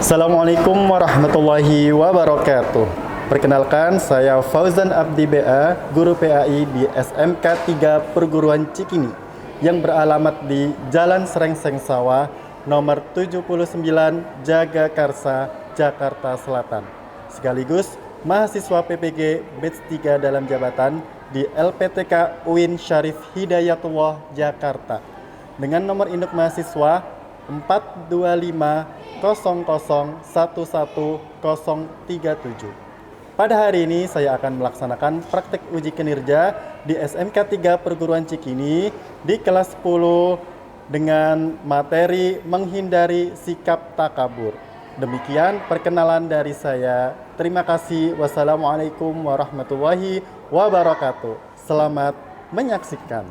Assalamualaikum warahmatullahi wabarakatuh. Perkenalkan, saya Fauzan Abdi BA, guru PAI di SMK 3 Perguruan Cikini yang beralamat di Jalan Srengseng Sawah nomor 79 Jagakarsa, Jakarta Selatan. Sekaligus mahasiswa PPG Batch 3 dalam jabatan di LPTK UIN Syarif Hidayatullah Jakarta dengan nomor induk mahasiswa 42500111037. Pada hari ini saya akan melaksanakan praktek uji kinerja di SMK 3 Perguruan Cikini di kelas 10 dengan materi menghindari sikap takabur. Demikian perkenalan dari saya. Terima kasih. Wassalamualaikum warahmatullahi wabarakatuh. Selamat menyaksikan.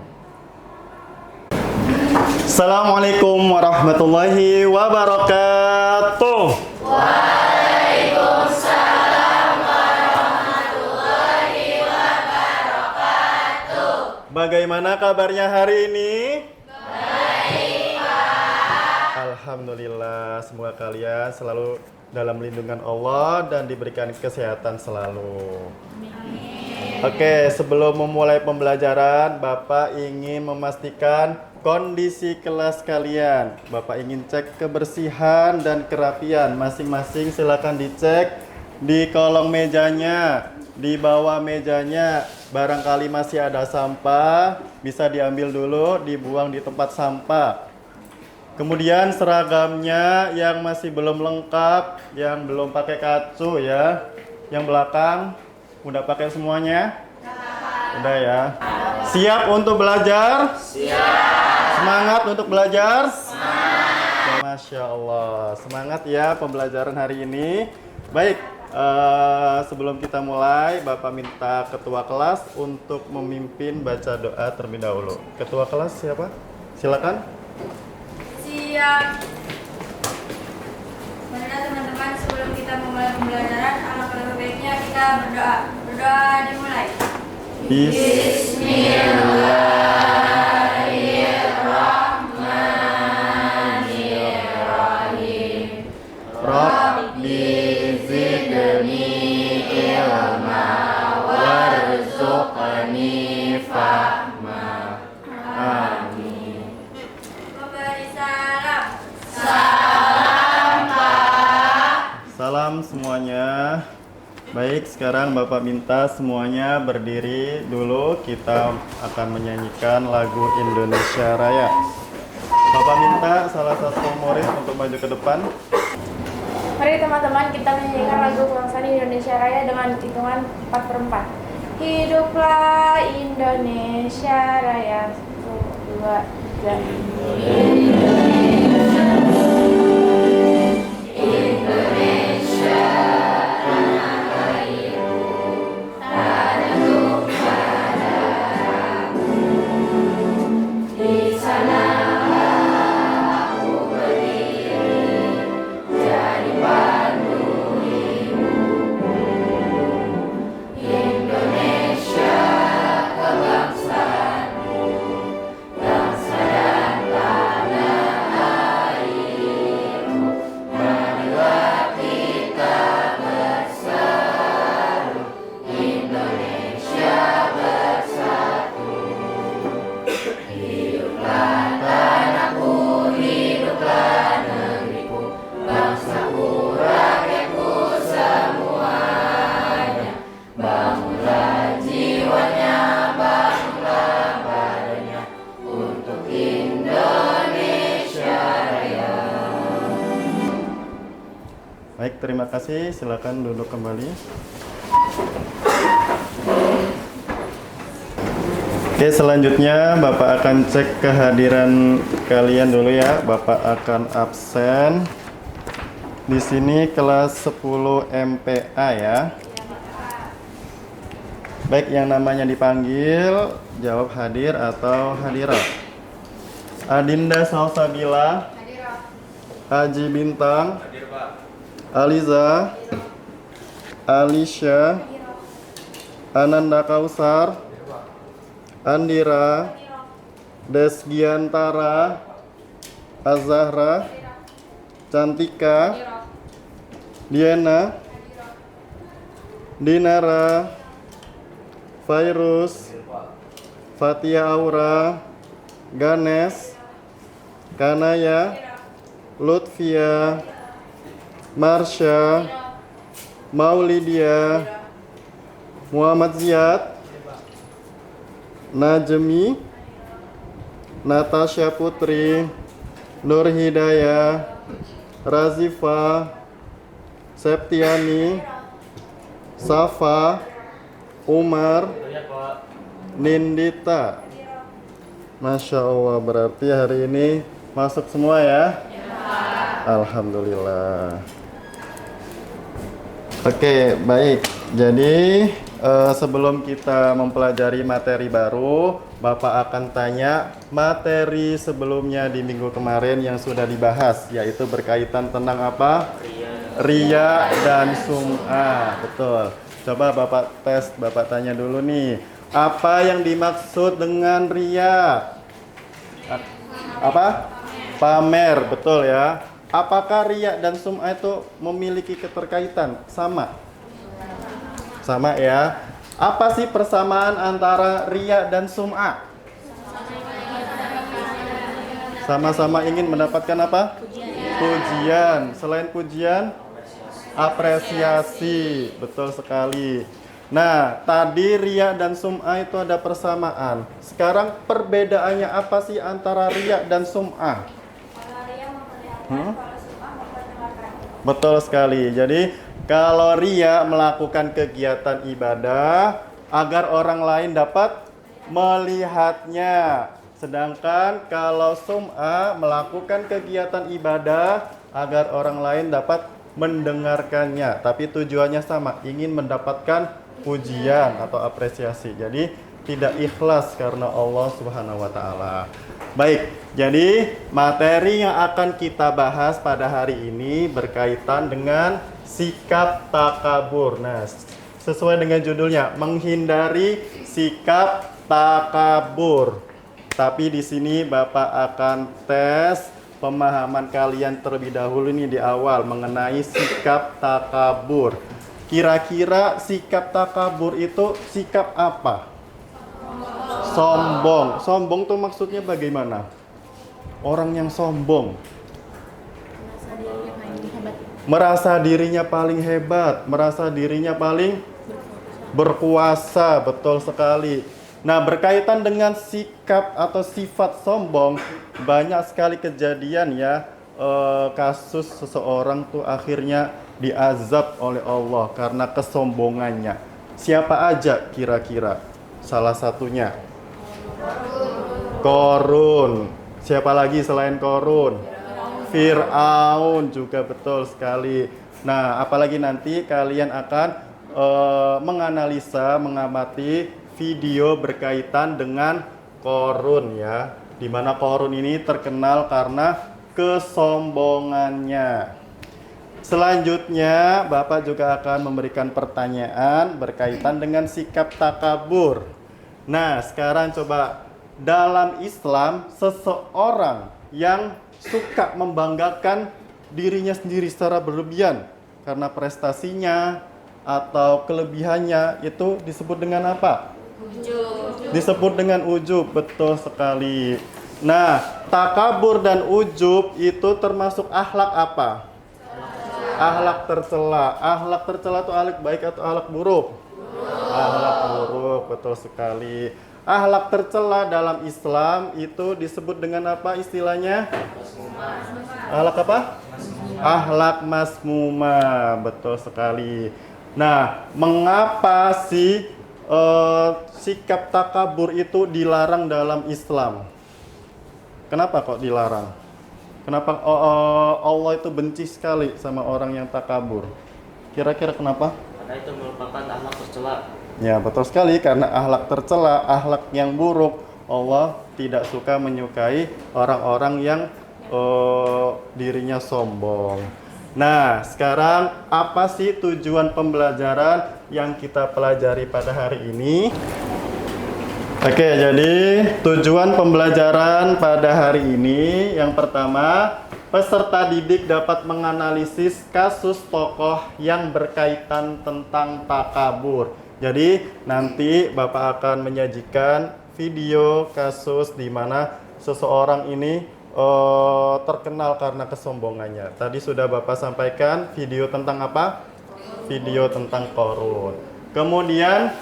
Assalamualaikum warahmatullahi wabarakatuh. Waalaikumsalam warahmatullahi wabarakatuh. Bagaimana kabarnya hari ini? Baik, Pak. Alhamdulillah, semoga kalian selalu dalam lindungan Allah dan diberikan kesehatan selalu. Oke, sebelum memulai pembelajaran, Bapak ingin memastikan kondisi kelas kalian. Bapak ingin cek kebersihan dan kerapian masing-masing. Silakan dicek di kolong mejanya, di bawah mejanya. Barangkali masih ada sampah, bisa diambil dulu, dibuang di tempat sampah. Kemudian seragamnya yang masih belum lengkap, yang belum pakai kacu ya, yang belakang udah pakai semuanya? Udah ya. Siap untuk belajar? Siap. Semangat untuk belajar? Semangat. Masya Allah, semangat ya pembelajaran hari ini. Baik, sebelum kita mulai, Bapak minta ketua kelas untuk memimpin baca doa terlebih dahulu. Ketua kelas siapa? Silakan. Siap. Marilah teman-teman, sebelum kita memulai pembelajaran, alangkah lebih baiknya kita berdoa. Berdoa dimulai. Bismillahirrahmanirrahim. Rabbi zidni ilma warzuqni fahma. Amin. Memberi salam. Salam, Pak. Salam semuanya. Baik, sekarang Bapak minta semuanya berdiri dulu. Kita akan menyanyikan lagu Indonesia Raya. Bapak minta salah satu murid untuk maju ke depan. Mari teman-teman kita menyanyikan lagu kebangsaan Indonesia Raya dengan hitungan 4/4. Hiduplah Indonesia Raya. 1, 2, 3. Baik, terima kasih. Silakan duduk kembali. Oke, selanjutnya Bapak akan cek kehadiran kalian dulu ya. Bapak akan absen. Di sini kelas 10 MPA ya. Baik, yang namanya dipanggil jawab hadir atau hadirat. Adinda Salsabila. Haji Bintang. Aliza, Alisha, Ananda Kausar, Andira, Desgiantara, Azahra, Cantika, Diana, Dinara, Fairuz, Fatia Aura, Ganes, Kanaya, Lutfia, Marsha, Maulidia, Muhammad Ziyad, Najmi, Natasha Putri, Nur Hidayah, Razifa, Septiani, Safa, Umar, Nindita. Masya Allah, berarti hari ini masuk semua ya? Alhamdulillah. Oke, baik. Jadi sebelum kita mempelajari materi baru, Bapak akan tanya materi sebelumnya di minggu kemarin yang sudah dibahas, yaitu berkaitan tentang apa? Riya dan sum'ah. Betul. Coba Bapak tes, Bapak tanya dulu nih. Apa yang dimaksud dengan riya? Apa? Pamer, betul ya. Apakah riya dan sum'ah itu memiliki keterkaitan? Sama? Sama ya. Apa sih persamaan antara riya dan sum'ah? Sama-sama ingin mendapatkan apa? Pujian. Selain pujian, apresiasi. Betul sekali. Nah, tadi riya dan sum'ah itu ada persamaan. Sekarang perbedaannya apa sih antara riya dan sum'ah? Betul sekali. Jadi kalau riya melakukan kegiatan ibadah agar orang lain dapat melihatnya. Sedangkan kalau sum'ah melakukan kegiatan ibadah agar orang lain dapat mendengarkannya. Tapi tujuannya sama, ingin mendapatkan pujian atau apresiasi. Jadi tidak ikhlas karena Allah Subhanahu wa taala. Baik, jadi materi yang akan kita bahas pada hari ini berkaitan dengan sikap takabur. Nah, sesuai dengan judulnya, menghindari sikap takabur. Tapi di sini Bapak akan tes pemahaman kalian terlebih dahulu nih di awal mengenai sikap takabur. Kira-kira sikap takabur itu sikap apa? Sombong. Sombong tuh maksudnya bagaimana? Orang yang sombong merasa dirinya paling hebat, merasa dirinya paling berkuasa. Betul sekali. Nah, berkaitan dengan sikap atau sifat sombong, banyak sekali kejadian ya, kasus seseorang tuh akhirnya diazab oleh Allah karena kesombongannya. Siapa aja kira-kira? Salah satunya Korun. Siapa lagi selain Korun? Fir'aun juga, betul sekali. Nah, apalagi nanti kalian akan menganalisa, mengamati video berkaitan dengan Korun ya, dimana Korun ini terkenal karena kesombongannya. Selanjutnya Bapak juga akan memberikan pertanyaan berkaitan dengan sikap takabur. Nah, sekarang coba, dalam Islam seseorang yang suka membanggakan dirinya sendiri secara berlebihan karena prestasinya atau kelebihannya itu disebut dengan apa? Ujub. Disebut dengan ujub, betul sekali. Nah, takabur dan ujub itu termasuk akhlak apa? Akhlak tercela. Akhlak tercela itu akhlak baik atau akhlak buruk? Akhlak buruk, betul sekali. Akhlak tercela dalam Islam itu disebut dengan apa istilahnya? Akhlak apa? Akhlak masmumah, betul sekali. Nah, mengapa sih sikap takabur itu dilarang dalam Islam? Kenapa kok dilarang? Kenapa Allah itu benci sekali sama orang yang takabur? Kira-kira kenapa? Karena itu merupakan akhlak tercela. Ya, betul sekali, karena akhlak tercela, akhlak yang buruk. Allah tidak suka menyukai orang-orang yang dirinya sombong. Nah, sekarang apa sih tujuan pembelajaran yang kita pelajari pada hari ini? Oke, jadi tujuan pembelajaran pada hari ini yang pertama, peserta didik dapat menganalisis kasus tokoh yang berkaitan tentang takabur. Jadi nanti Bapak akan menyajikan video kasus di mana seseorang ini terkenal karena kesombongannya. Tadi sudah Bapak sampaikan video tentang apa? Video tentang korun. Kemudian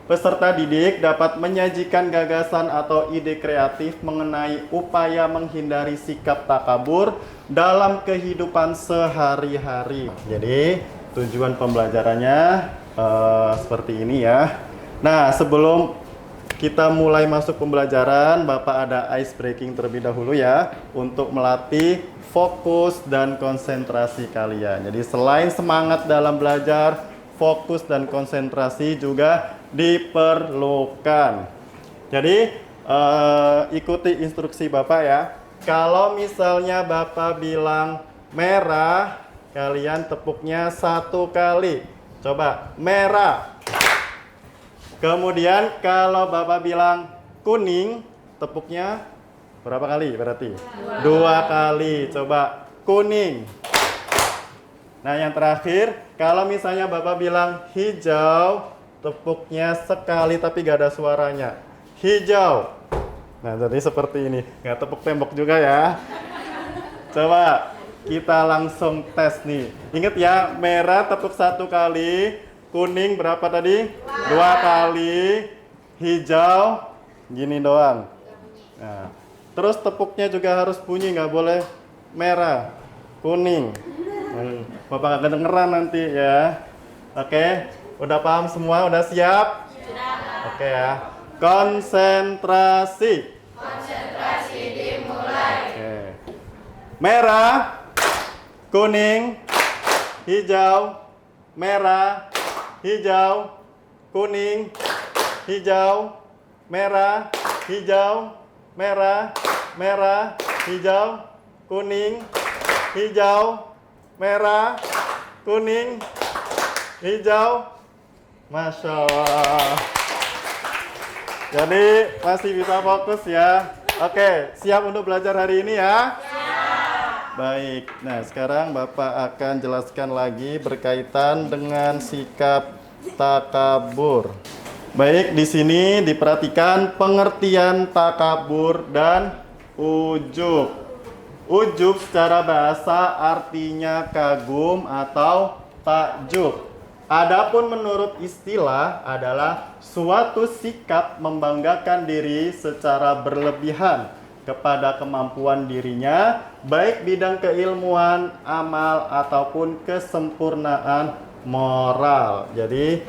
peserta didik dapat menyajikan gagasan atau ide kreatif mengenai upaya menghindari sikap takabur dalam kehidupan sehari-hari. Jadi tujuan pembelajarannya seperti ini ya. Nah, sebelum kita mulai masuk pembelajaran, Bapak ada ice breaking terlebih dahulu ya, untuk melatih fokus dan konsentrasi kalian. Jadi selain semangat dalam belajar, fokus dan konsentrasi juga diperlukan. Jadi ikuti instruksi Bapak ya. Kalau misalnya Bapak bilang merah, kalian tepuknya 1 kali. Coba, merah. Kemudian kalau Bapak bilang kuning, tepuknya berapa kali berarti? 2 kali. Coba, kuning. Nah, yang terakhir, kalau misalnya Bapak bilang hijau, tepuknya sekali tapi gak ada suaranya. Hijau. Nah, jadi seperti ini. Nggak tepuk tembok juga ya. Coba kita langsung tes nih. Ingat ya, merah tepuk 1 kali, kuning berapa tadi? 2 kali, hijau gini doang. Nah, terus tepuknya juga harus bunyi, nggak boleh merah, kuning. Bapak nggak kedengeran nanti ya. Oke, udah paham semua? Udah siap? Sudah. Oke ya. Konsentrasi. Konsentrasi dimulai. Oke. Merah, kuning, hijau, merah, hijau, kuning, hijau, merah, hijau, merah, merah, hijau, kuning, hijau, merah, kuning, hijau. Masya Allah. Jadi masih bisa fokus ya. Oke, siap untuk belajar hari ini ya? Baik, nah sekarang Bapak akan jelaskan lagi berkaitan dengan sikap takabur. Baik, di sini diperhatikan pengertian takabur dan ujub. Ujub secara bahasa artinya kagum atau takjub. Adapun menurut istilah adalah suatu sikap membanggakan diri secara berlebihan kepada kemampuan dirinya, baik bidang keilmuan, amal, ataupun kesempurnaan moral. Jadi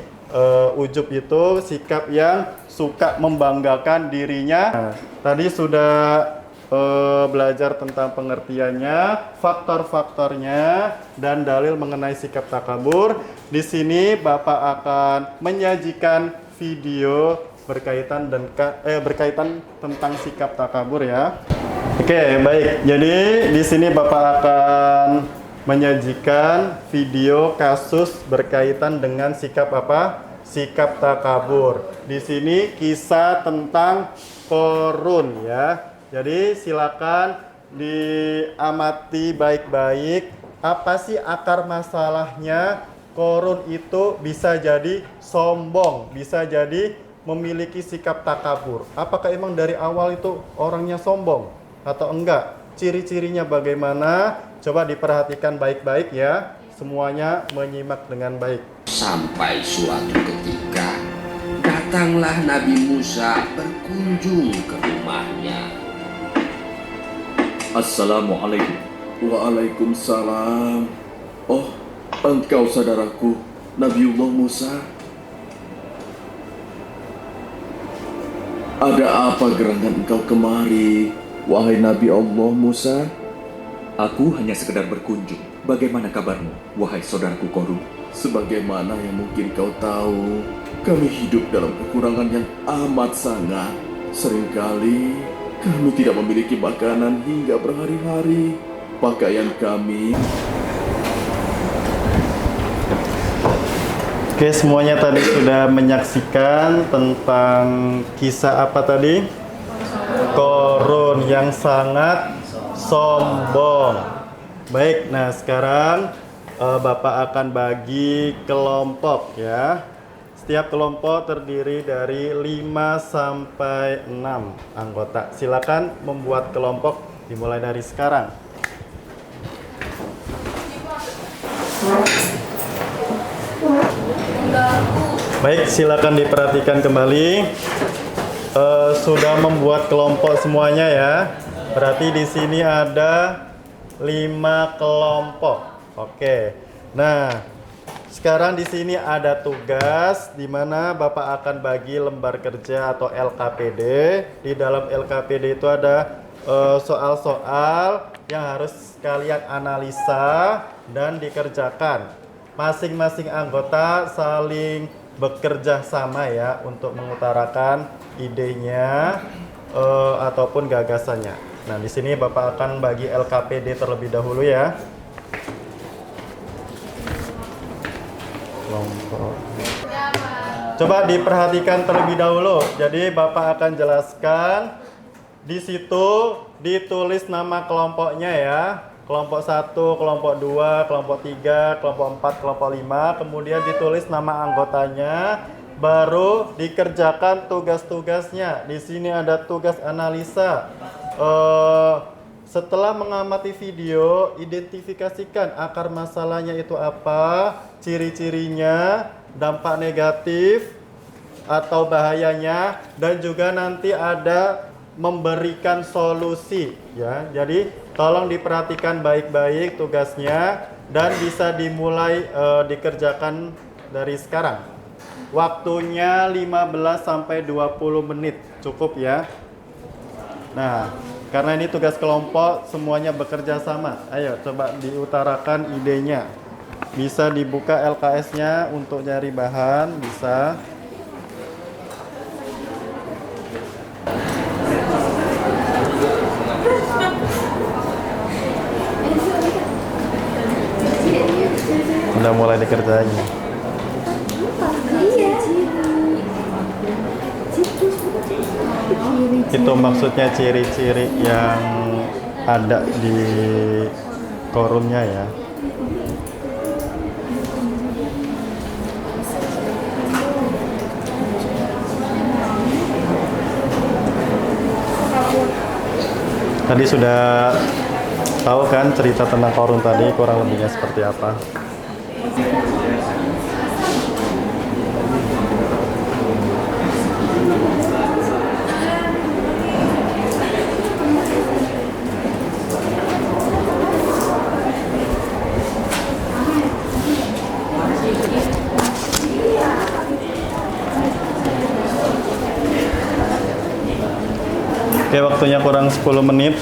ujub itu sikap yang suka membanggakan dirinya. Nah, tadi sudah belajar tentang pengertiannya, faktor-faktornya, dan dalil mengenai sikap takabur. Di sini Bapak akan menyajikan video berkaitan tentang sikap takabur ya. Oke, baik. Jadi di sini Bapak akan menyajikan video kasus berkaitan dengan sikap apa? Sikap takabur. Di sini kisah tentang korun ya. Jadi silakan diamati baik-baik, apa sih akar masalahnya korun itu bisa jadi sombong, bisa jadi memiliki sikap takabur. Apakah emang dari awal itu orangnya sombong atau enggak? Ciri-cirinya bagaimana? Coba diperhatikan baik-baik ya. Semuanya menyimak dengan baik. Sampai suatu ketika datanglah Nabi Musa berkunjung ke rumahnya. Assalamualaikum. Waalaikumsalam. Oh, engkau saudaraku, Nabiullah Musa. Ada apa gerangan engkau kemari, wahai Nabi Allah Musa? Aku hanya sekedar berkunjung. Bagaimana kabarmu, wahai saudaraku Korun? Sebagaimana yang mungkin kau tahu, kami hidup dalam kekurangan yang amat sangat. Seringkali kami tidak memiliki makanan hingga berhari-hari. Pakaian kami... Oke, semuanya tadi sudah menyaksikan tentang kisah apa tadi? Korun yang sangat sombong. Baik, nah sekarang Bapak akan bagi kelompok ya. Setiap kelompok terdiri dari 5 sampai 6 anggota. Silakan membuat kelompok dimulai dari sekarang. Baik, silakan diperhatikan kembali. Sudah membuat kelompok semuanya ya. Berarti di sini ada 5 kelompok. Oke. Nah, sekarang di sini ada tugas di mana Bapak akan bagi lembar kerja atau LKPD. Di dalam LKPD itu ada soal-soal yang harus kalian analisa dan dikerjakan. Masing-masing anggota saling bekerja sama ya untuk mengutarakan idenya ataupun gagasannya. Nah, di sini Bapak akan bagi LKPD terlebih dahulu ya. Kelompok. Coba diperhatikan terlebih dahulu. Jadi Bapak akan jelaskan di situ ditulis nama kelompoknya ya. Kelompok 1, kelompok 2, kelompok 3, kelompok 4, kelompok 5. Kemudian ditulis nama anggotanya. Baru dikerjakan tugas-tugasnya. Di sini ada tugas analisa. Setelah mengamati video, identifikasikan akar masalahnya itu apa, ciri-cirinya, dampak negatif atau bahayanya, dan juga nanti ada memberikan solusi ya. Jadi tolong diperhatikan baik-baik tugasnya dan bisa dimulai dikerjakan dari sekarang. Waktunya 15 sampai 20 menit cukup ya. Nah, karena ini tugas kelompok semuanya bekerja sama. Ayo coba diutarakan idenya. Bisa dibuka LKS-nya untuk nyari bahan, bisa. Udah mulai dikerjain. Itu maksudnya ciri-ciri yang ada di forumnya ya. Tadi sudah tahu kan cerita tentang forum tadi kurang lebihnya seperti apa? Oke, waktunya kurang 10 menit.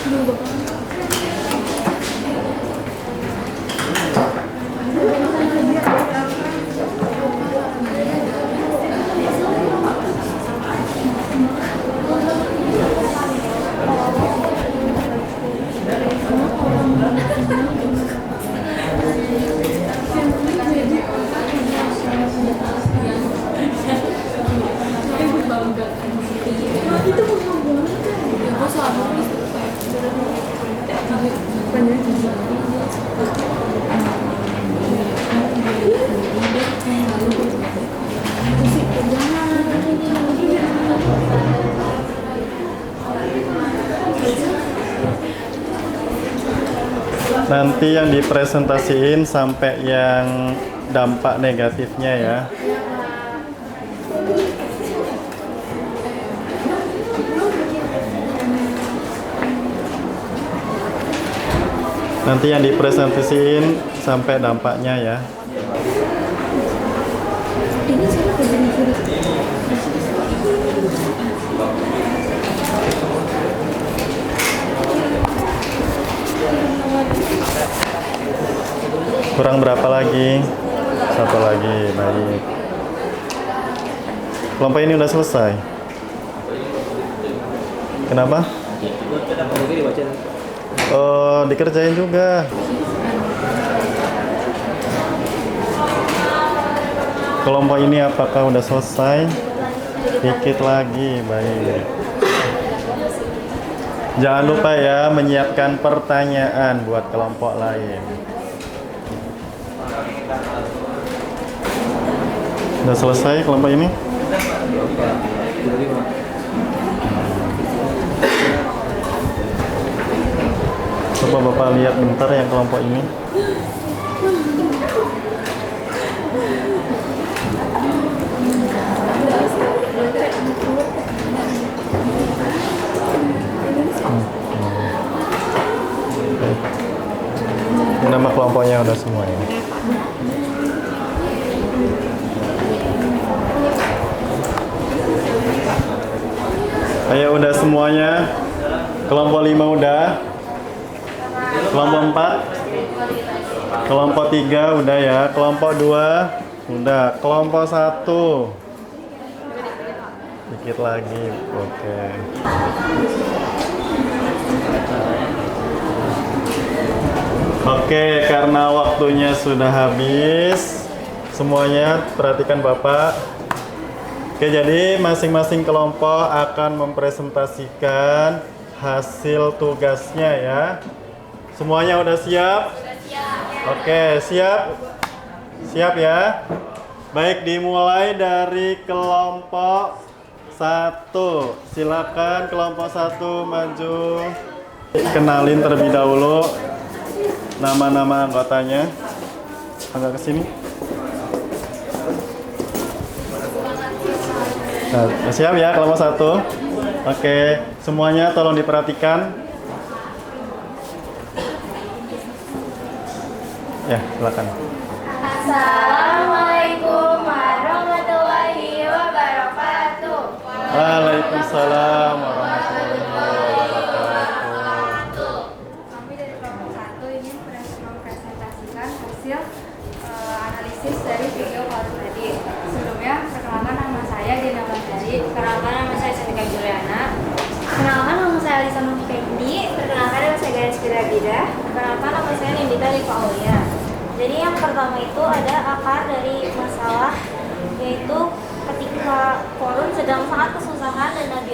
Nanti yang dipresentasiin sampai yang dampak negatifnya ya. Nanti yang dipresentasiin sampai dampaknya ya. Kurang berapa lagi? Satu lagi, baik. Kelompok ini udah selesai. Kenapa? Oh, dikerjain juga. Kelompok ini apakah udah selesai? Dikit lagi, baik. Jangan lupa ya menyiapkan pertanyaan buat kelompok lain. Udah selesai kelompok ini? Coba Bapak lihat bentar yang kelompok ini. Nama kelompoknya udah semua ya. Ayo udah semuanya. Kelompok 5 udah. Kelompok 4. Kelompok 3 udah ya. Kelompok 2 udah. Kelompok 1 dikit lagi. Oke. Oke, karena waktunya sudah habis, semuanya perhatikan Bapak. Oke, jadi masing-masing kelompok akan mempresentasikan hasil tugasnya ya. Semuanya udah siap? Oke, siap? Siap ya? Baik, dimulai dari kelompok 1. Silakan kelompok 1 maju. Kenalin terlebih dahulu nama-nama anggotanya. Agak ke sini. Nah, siap ya kelompok 1. Oke, semuanya tolong diperhatikan. Ya, silakan. Assalamualaikum warahmatullahi wabarakatuh. Waalaikumsalam warahmatullahi wabarakatuh. Kami dari kelompok 1 ini mempresentasikan hasil analisis dari video forum tadi. Sebelumnya, perkenalkan nama saya Dina Mandari. Perkenalkan nama saya Santika Juliana. Perkenalkan nama saya Alisa Nurfendi. Perkenalkan nama saya Garis Piragida. Perkenalkan nama saya Nindita Liva Aulia. Jadi yang pertama itu ada akar dari masalah, yaitu ketika Korun sedang sangat kesusahan dan Nabi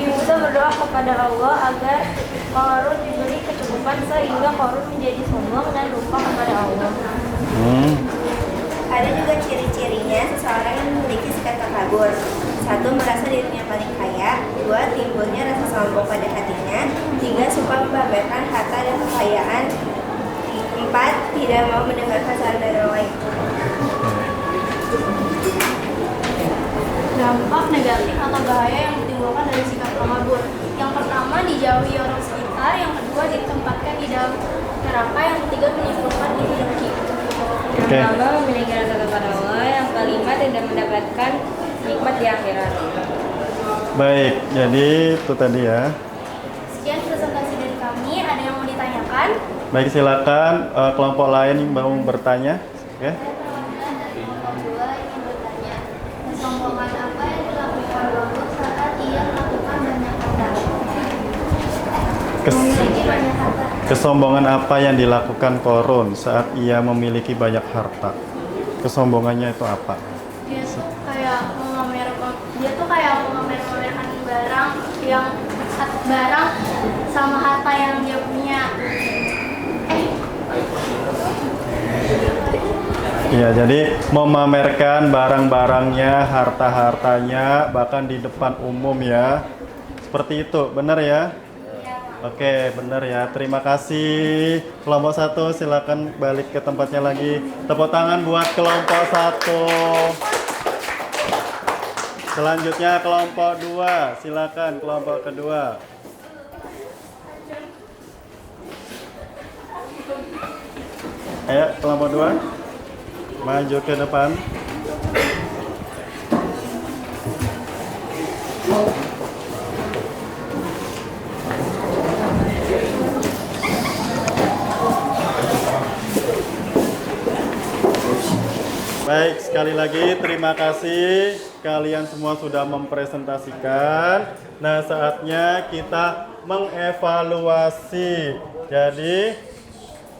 Musa berdoa kepada Allah agar Korun diberi kecukupan sehingga Korun menjadi sombong dan lupa kepada Allah. Ada juga ciri-cirinya seseorang yang memiliki sikap takabur. 1. Merasa dirinya paling kaya. 2. Timbulnya rasa sombong pada hatinya. 3. Suka membaberkan harta dan kekayaan. 4. Tidak mau mendengarkan saran dari orang lain. Dampak negatif atau bahaya yang ditimbulkan dari sikap takabur. Yang pertama, dijauhi orang sekitar. Yang kedua, ditempatkan di dalam neraka. Yang ketiga, menimbulkan dengki. Yang kelima, memiliki rasa kepada Allah. Yang kelima, tidak mendapatkan nikmat di akhirat. Baik, jadi itu tadi ya. Sekian presentasi dari kami. Ada yang mau ditanyakan? Baik, silakan kelompok lain yang mau bertanya. Oke. Kelompok 2 ingin bertanya, kesombongan apa yang dilakukan Rasul saat ia melakukan banyak harta? Memiliki banyak harta. Kesombongan apa yang dilakukan Korun saat ia memiliki banyak harta? Kesombongannya itu apa? Dia tuh kayak memamer-mamerkan barang sama harta yang dia punya. Iya, jadi memamerkan barang-barangnya, harta-hartanya, bahkan di depan umum ya. Seperti itu, benar ya? Oke, benar ya. Terima kasih. Kelompok 1 silakan balik ke tempatnya lagi. Tepuk tangan buat kelompok 1. Selanjutnya kelompok 2. Silakan kelompok kedua. Ayo, kelompok 2. Maju ke depan. Baik, sekali lagi terima kasih kalian semua sudah mempresentasikan. Nah, saatnya kita mengevaluasi. Jadi,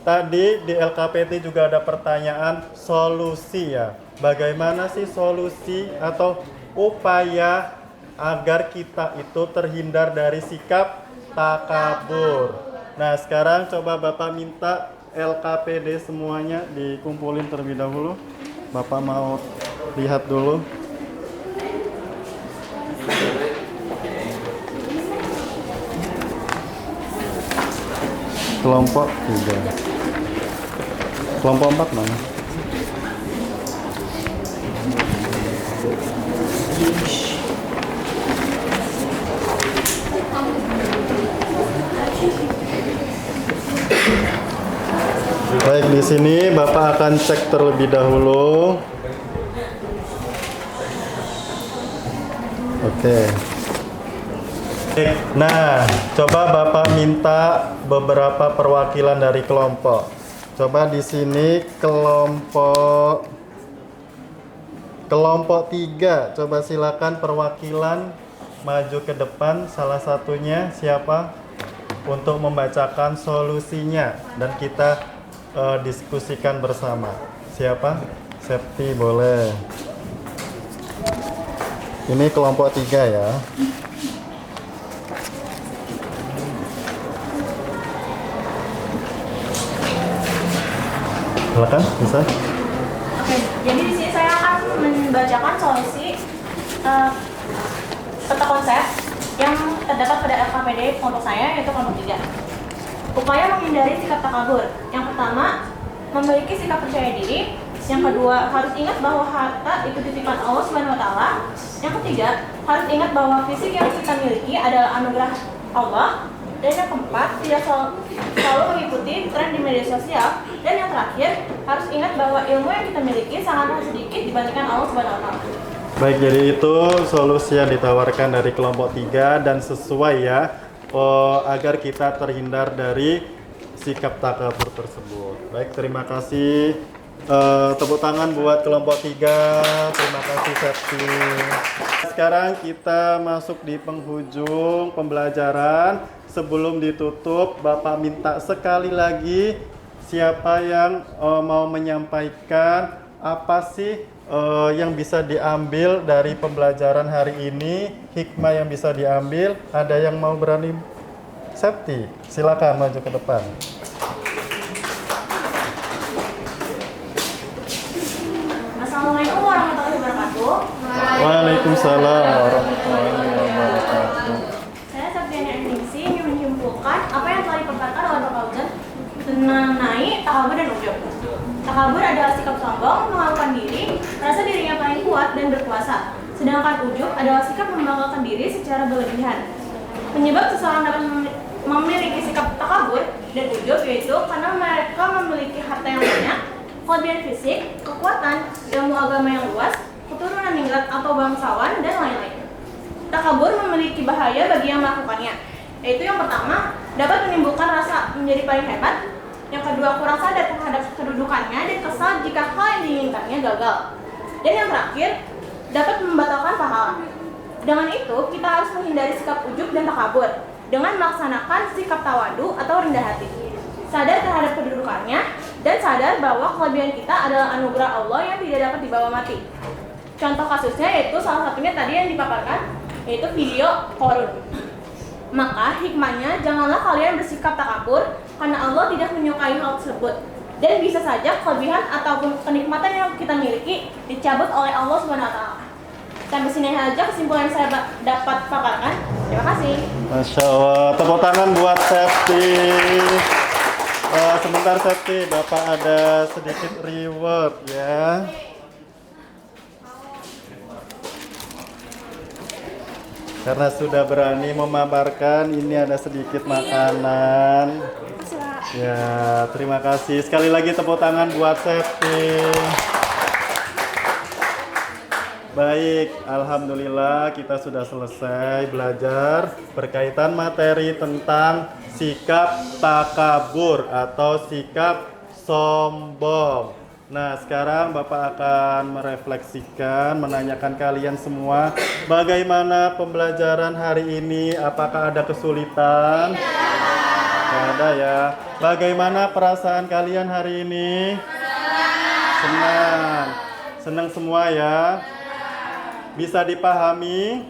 tadi di LKPT juga ada pertanyaan solusi ya. Bagaimana sih solusi atau upaya agar kita itu terhindar dari sikap takabur. Nah, sekarang coba Bapak minta LKPD semuanya dikumpulin terlebih dahulu. Bapak mau lihat dulu. Kelompok 3. Kelompok 4 mana? Baik, di sini Bapak akan cek terlebih dahulu. Oke. Nah, coba Bapak minta beberapa perwakilan dari kelompok. Coba di sini kelompok 3. Coba silakan perwakilan maju ke depan, salah satunya siapa? Untuk membacakan solusinya dan kita diskusikan bersama. Siapa? Septi boleh. Ini kelompok 3 ya. Silakan, bisa. Oke, jadi di sini saya akan membacakan solusi peta konsep yang terdapat pada LKPD kelompok saya, yaitu kelompok 3. Upaya menghindari sikap takabur. Yang pertama, memiliki sikap percaya diri. Yang kedua, harus ingat bahwa harta itu titipan Allah Subhanahu wa taala. Yang ketiga, harus ingat bahwa fisik yang kita miliki adalah anugerah Allah. Dan yang keempat, tidak selalu mengikuti tren di media sosial. Dan yang terakhir, harus ingat bahwa ilmu yang kita miliki sangatlah sedikit dibandingkan Allah Subhanahu wa taala. Baik, jadi itu solusi yang ditawarkan dari kelompok 3 dan sesuai ya, agar kita terhindar dari sikap takabur tersebut. Baik, terima kasih. Tepuk tangan buat kelompok 3. Terima kasih Septi. Sekarang kita masuk di penghujung pembelajaran. Sebelum ditutup, Bapak minta sekali lagi siapa yang mau menyampaikan apa sih yang bisa diambil dari pembelajaran hari ini, hikmah yang bisa diambil. Ada yang mau berani? Septi, silakan maju ke depan. Assalamualaikum warahmatullahi wabarakatuh. Waalaikumsalam warahmatullahi wabarakatuh. Saya Septiana Ningsi ingin menyimpulkan apa yang telah dipaparkan oleh Bapak Ujang mengenai takabur dan ujub. Takabur adalah sikap sombong, mengakukan diri, merasa dirinya paling kuat dan berkuasa. Sedangkan ujub adalah sikap membanggakan diri secara berlebihan. Penyebab seseorang dapat memiliki sikap takabur dan ujub yaitu karena mereka memiliki harta yang banyak, kelebihan fisik, kekuatan, ilmu agama yang luas, keturunan ningrat atau bangsawan, dan lain-lain. Takabur memiliki bahaya bagi yang melakukannya, yaitu yang pertama, dapat menimbulkan rasa menjadi paling hebat. Yang kedua, kurang sadar terhadap kedudukannya dan kesal jika hal yang diinginkannya gagal. Dan yang terakhir, dapat membatalkan pahala. Dengan itu, kita harus menghindari sikap ujub dan takabur dengan melaksanakan sikap tawadu atau rendah hati. Sadar terhadap kedudukannya dan sadar bahwa kelebihan kita adalah anugerah Allah yang tidak dapat dibawa mati. Contoh kasusnya yaitu salah satunya tadi yang dipaparkan, yaitu video Qarun. Maka hikmahnya, janganlah kalian bersikap takabur karena Allah tidak menyukai hal tersebut. Dan bisa saja kelebihan ataupun kenikmatan yang kita miliki dicabut oleh Allah Subhanahu wa taala. Sampai sini aja kesimpulan yang saya dapat paparkan. Terima kasih. Masya Allah, tepuk tangan buat Septi. Sebentar Septi, Bapak ada sedikit reward ya. Karena sudah berani memaparkan, ini ada sedikit makanan. Ya, terima kasih. Sekali lagi tepuk tangan buat Septi. Baik, alhamdulillah kita sudah selesai belajar berkaitan materi tentang sikap takabur atau sikap sombong. Nah, sekarang Bapak akan merefleksikan, menanyakan kalian semua bagaimana pembelajaran hari ini, apakah ada kesulitan? Tidak ada ya. Bagaimana perasaan kalian hari ini? Senang. Senang semua ya? Bisa dipahami?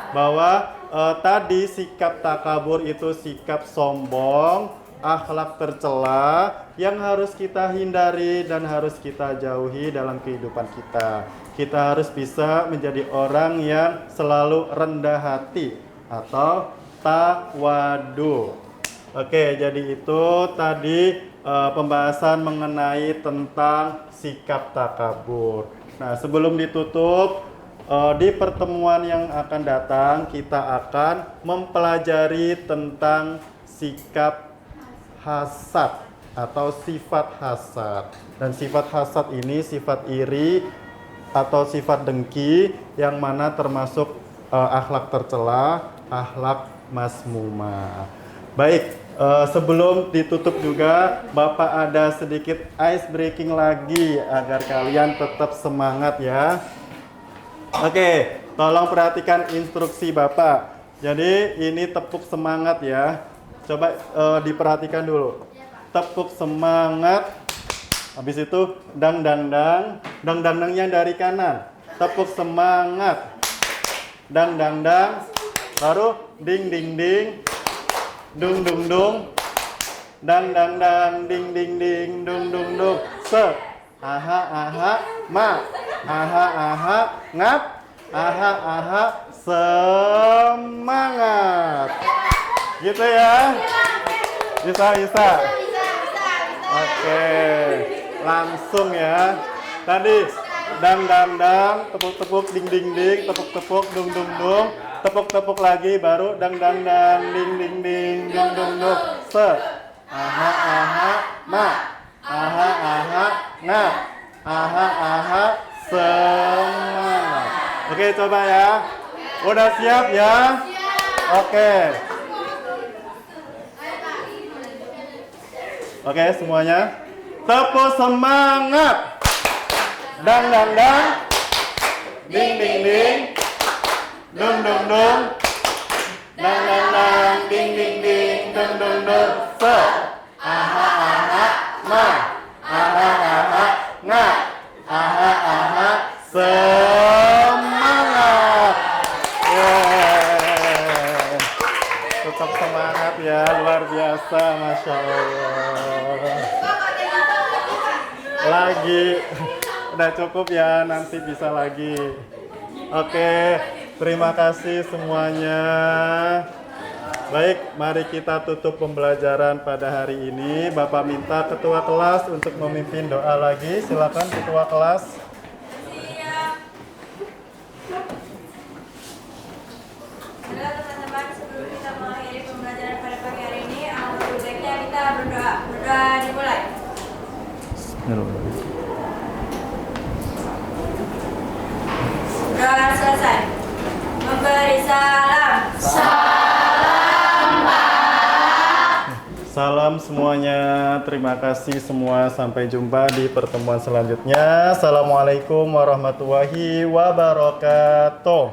Bahwa tadi sikap takabur itu sikap sombong, akhlak tercela yang harus kita hindari dan harus kita jauhi dalam kehidupan kita. Kita harus bisa menjadi orang yang selalu rendah hati atau tawadu. Oke, jadi itu tadi pembahasan mengenai tentang sikap takabur. Nah, sebelum ditutup, di pertemuan yang akan datang kita akan mempelajari tentang sikap hasad atau sifat hasad. Dan sifat hasad ini sifat iri atau sifat dengki yang mana termasuk akhlak tercela, akhlak mazmumah. Baik, sebelum ditutup juga Bapak ada sedikit ice breaking lagi agar kalian tetap semangat ya. Oke, tolong perhatikan instruksi Bapak. Jadi ini tepuk semangat ya. Coba diperhatikan dulu. Tepuk semangat. Habis itu dang dang dang. Dang dang dangnya dari kanan. Tepuk semangat. Dang dang dang. Baru ding ding ding. Dung dung dung. Dang dang dang ding ding ding dung dung dung. Se. Aha aha ma. Aha aha ngap. Aha aha semangat. Gitu ya? Bisa. Oke, langsung ya. Tadi dang dang dang, tepuk tepuk ding ding ding, tepuk tepuk dung dung dung, tepuk tepuk lagi baru dang dang dang ding ding ding dung dung dung. Se, aha aha ma, aha aha ngap, aha aha semangat. Oke, coba ya. Udah siap ya? Oke. Oke, semuanya. Tepuk semangat. Dang dang dang. Ding ding ding. Dung dung dung. Dang dang dang ding ding ding dung dung dung. Se. Aha aha ma. Aha aha nga. Aha aha semangat. Yeah. Tetap semangat ya, luar biasa, Masya Allah. Lagi, udah cukup ya, nanti bisa lagi. Oke, terima kasih semuanya. Baik, mari kita tutup pembelajaran pada hari ini. Bapak minta ketua kelas untuk memimpin doa lagi. Silakan ketua kelas. Teman-teman, sebelum kita mengakhiri pembelajaran pada pagi hari ini, baiknya kita berdoa. Berdoa dimulai. Doa selesai. Memberi salam. Salam semuanya, terima kasih semua. Sampai jumpa di pertemuan selanjutnya. Assalamualaikum warahmatullahi wabarakatuh.